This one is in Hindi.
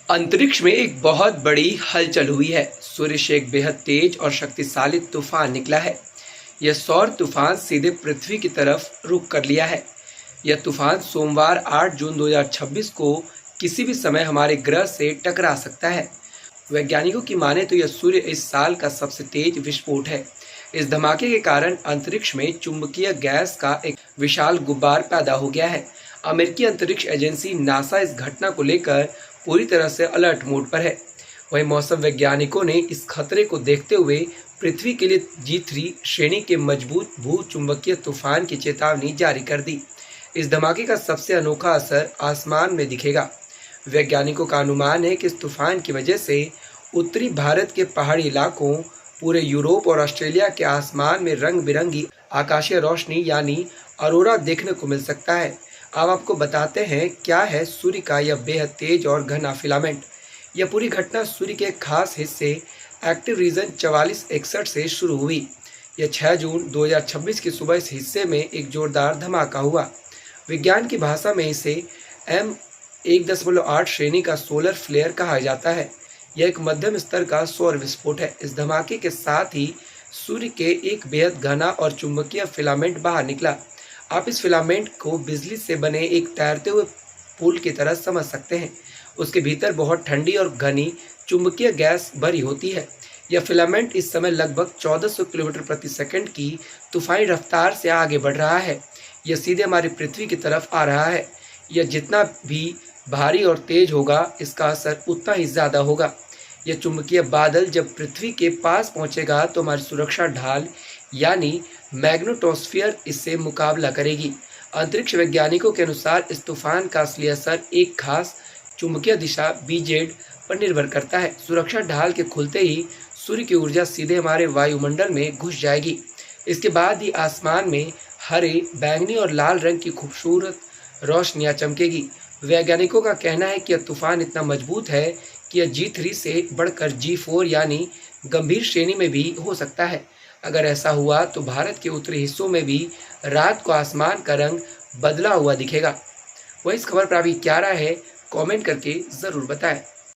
अंतरिक्ष में एक बहुत बड़ी हलचल हुई है। सूर्य से एक बेहद तेज और शक्तिशाली तूफान निकला है। यह सौर तूफान सीधे पृथ्वी की तरफ रुख कर लिया है। यह तूफान सोमवार 8 जून 2026 को किसी भी समय हमारे ग्रह से टकरा सकता है। वैज्ञानिकों की माने तो यह सूर्य इस साल का सबसे तेज विस्फोट है। इस धमाके के कारण अंतरिक्ष में चुंबकीय गैस का एक विशाल गुब्बार पैदा हो गया है। अमेरिकी अंतरिक्ष एजेंसी नासा इस घटना को लेकर पूरी तरह से अलर्ट मोड पर है। वहीं मौसम वैज्ञानिकों ने इस खतरे को देखते हुए पृथ्वी के लिए G3 श्रेणी के मजबूत भू चुंबकीय तूफान की चेतावनी जारी कर दी। इस धमाके का सबसे अनोखा असर आसमान में दिखेगा। वैज्ञानिकों का अनुमान है कि इस तूफान की वजह से उत्तरी भारत के पहाड़ी इलाकों, पूरे यूरोप और ऑस्ट्रेलिया के आसमान में रंग बिरंगी आकाशीय रोशनी यानी अरोरा देखने को मिल सकता है। अब आपको बताते हैं क्या है सूर्य का यह बेहद तेज और घना फिलामेंट। यह पूरी घटना सूर्य के एक खास हिस्से एक्टिव रीजन 4461 से शुरू हुई। यह 6 जून 2026 की सुबह इस हिस्से में एक जोरदार धमाका हुआ। विज्ञान की भाषा में इसे M1.8 श्रेणी का सोलर फ्लेयर कहा जाता है। यह एक मध्यम स्तर का सौर विस्फोट है। इस धमाके के साथ ही सूर्य के एक बेहद घना और चुंबकीय फिलामेंट बाहर निकला। आप इस फिलामेंट को बिजली से बने एक तैरते हुए पुल की तरह समझ सकते हैं। उसके भीतर बहुत ठंडी और घनी चुंबकीय गैस भरी होती है। यह फिलामेंट इस समय लगभग 1400 किलोमीटर प्रति सेकंड की तूफानी रफ्तार से आगे बढ़ रहा है। यह सीधे हमारी पृथ्वी की तरफ आ रहा है। यह जितना भी भारी और तेज होगा, इसका असर उतना ही ज़्यादा होगा। यह चुंबकीय बादल जब पृथ्वी के पास पहुंचेगा तो हमारी सुरक्षा ढाल यानी मैग्नेटोस्फीयर इससे मुकाबला करेगी। अंतरिक्ष वैज्ञानिकों के अनुसार इस तूफान का असली असर एक खास चुंबकीय दिशा BZ पर निर्भर करता है। सुरक्षा ढाल के खुलते ही सूर्य की ऊर्जा सीधे हमारे वायुमंडल में घुस जाएगी। इसके बाद ही आसमान में हरे, बैंगनी और लाल रंग की खूबसूरत रोशनियां चमकेगी। वैज्ञानिकों का कहना है कि यह तूफान इतना मजबूत है कि यह G3 से बढ़कर G4 यानी गंभीर श्रेणी में भी हो सकता है। अगर ऐसा हुआ तो भारत के उत्तरी हिस्सों में भी रात को आसमान का रंग बदला हुआ दिखेगा। वह इस खबर पर अभी क्या राय है, कमेंट करके ज़रूर बताएं।